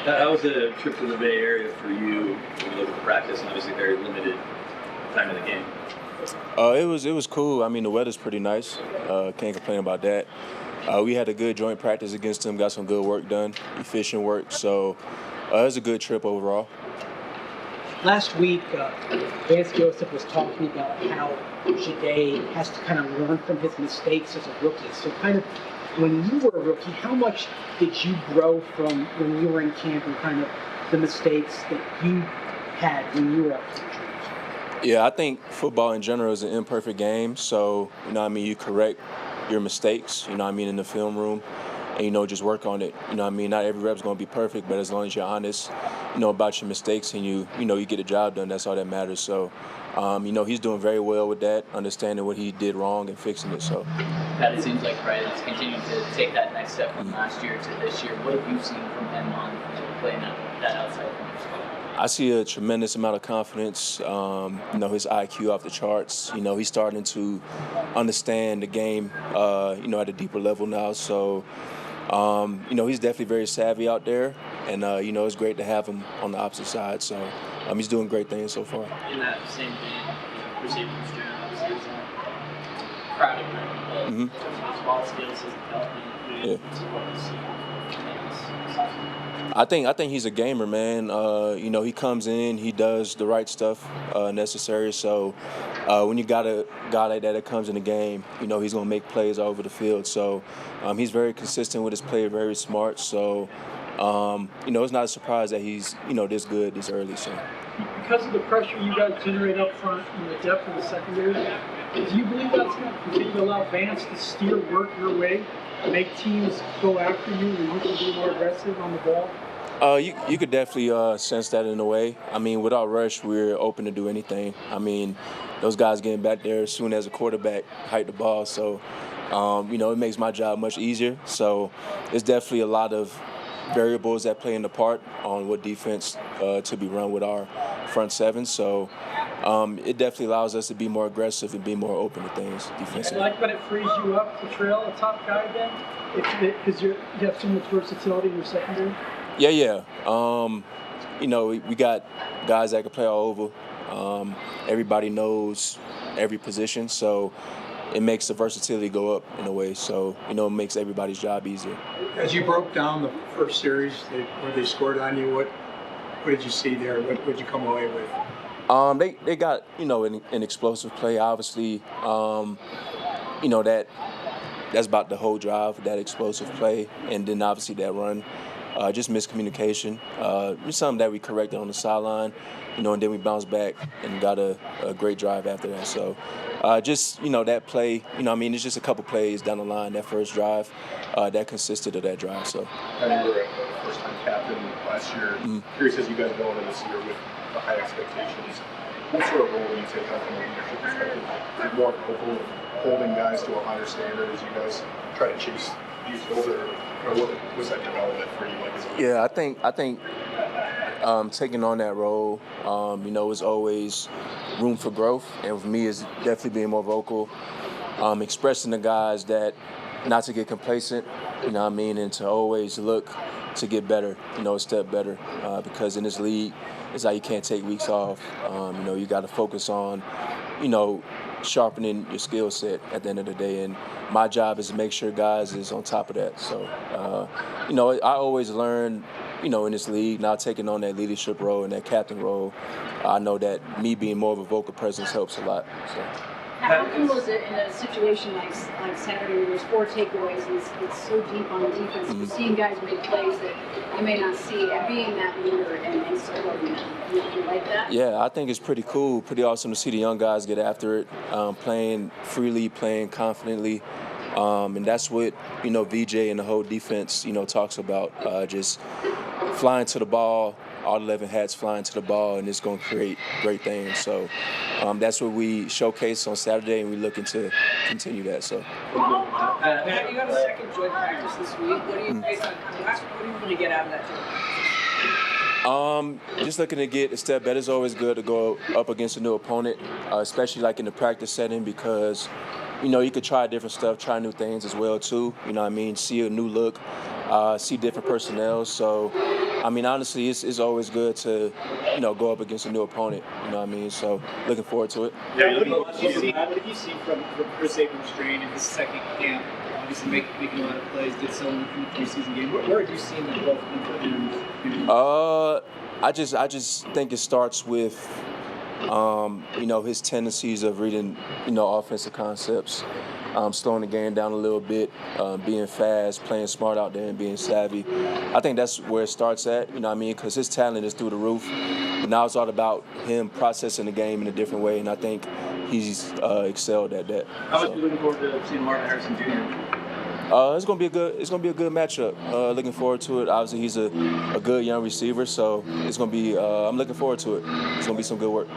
How was the trip to the Bay Area for you when you look at practice and obviously very limited time in the game? It was cool. I mean, the weather's pretty nice. Can't complain about that. We had a good joint practice against them. Got some good work done, efficient work. So it was a good trip overall. Last week, Vance Joseph was talking about how Jade has to kind of learn from his mistakes as a rookie. So kind of when you were a rookie, how much did you grow from when you were in camp and kind of the mistakes that you had when you were up to the troops? Yeah, I think football in general is an imperfect game. So, you correct your mistakes, in the film room. And, just work on it. Not every rep's going to be perfect, but as long as you're honest, about your mistakes and you get the job done, that's all that matters. So, he's doing very well with that, understanding what he did wrong and fixing it. So, Pat, it seems like Riley's continuing to take that next step from last year to this year. What have you seen from him on playing that outside corner? I see a tremendous amount of confidence. His IQ off the charts. He's starting to understand the game, at a deeper level now. So, he's definitely very savvy out there, and it's great to have him on the opposite side. So, he's doing great things so far. In that same vein, receiving Stern, obviously, is crowded, right? In terms of his ball skills, his development, what you see. I think he's a gamer, man. He comes in, he does the right stuff necessary. So when you got a guy like that comes in the game, he's going to make plays all over the field. So he's very consistent with his play, very smart. So, it's not a surprise that he's, this good this early. So. Because of the pressure you guys generate up front and the depth of the secondary, do you believe that's going to continue to allow Vance to steer work your way, make teams go after you, and you can be more aggressive on the ball? You could definitely sense that in a way. Without rush, we're open to do anything. Those guys getting back there as soon as a quarterback hike the ball. So, it makes my job much easier. So, there's definitely a lot of variables that play into part on what defense to be run with our front seven. So, it definitely allows us to be more aggressive and be more open to things defensively. I like when it frees you up to trail a top guy then, because you have so much versatility in your secondary. Yeah. We got guys that can play all over. Everybody knows every position, so it makes the versatility go up in a way. So, it makes everybody's job easier. As you broke down the first series where they scored on you, what did you see there? What did you come away with? They got, an explosive play, obviously. That's about the whole drive, that explosive play, and then obviously that run. Just miscommunication. Something that we corrected on the sideline, and then we bounced back and got a great drive after that. So that play, it's just a couple plays down the line, that first drive, that consisted of that drive. So. I know you were a first-time captain last year. Curious as you guys go into this year with the high expectations, what sort of role do you take on from a leadership perspective? Is it more vocal of holding guys to a higher standard as you guys try to chase these goals, or what was that development for you like? Yeah, I think taking on that role, is always room for growth, and for me, is definitely being more vocal, expressing to guys that not to get complacent, and to always look to get better, a step better, because in this league, it's like you can't take weeks off. You got to focus on, sharpening your skill set at the end of the day, and my job is to make sure guys is on top of that. So, I always learn, in this league, now taking on that leadership role and that captain role, I know that me being more of a vocal presence helps a lot. So. How cool is it in a situation like Saturday where there's 4 takeaways and it's so deep on the defense, you're seeing guys make plays that you may not see, and being that leader and supporting them? You like that? Yeah, I think it's pretty cool, pretty awesome to see the young guys get after it, playing freely, playing confidently. And that's what, VJ and the whole defense, talks about, just flying to the ball, all 11 hats flying to the ball, and it's going to create great things. So that's what we showcase on Saturday, and we're looking to continue that. So. Matt, you got a second joint practice this week. What do you guys what do you really get out of that joint practice? Just looking to get a step better. It's always good to go up against a new opponent, especially like in the practice setting, because you could try different stuff, try new things as well too. See a new look, see different personnel. So I mean, honestly, it's always good to, go up against a new opponent. You know what I mean? So looking forward to it. Yeah, What did you see from Chris Abrams' strain in his second camp? Obviously making a lot of plays, did so in the preseason game. Where have you seen the growth in? I just think it starts with, his tendencies of reading, offensive concepts, slowing the game down a little bit, being fast, playing smart out there, and being savvy. I think that's where it starts at, you know what I mean? Because his talent is through the roof. But now it's all about him processing the game in a different way, and I think he's excelled at that. How much are you looking forward to seeing Martin Harrison Jr.? It's gonna be a good matchup. Looking forward to it. Obviously, he's a good young receiver, so it's gonna be. I'm looking forward to it. It's gonna be some good work.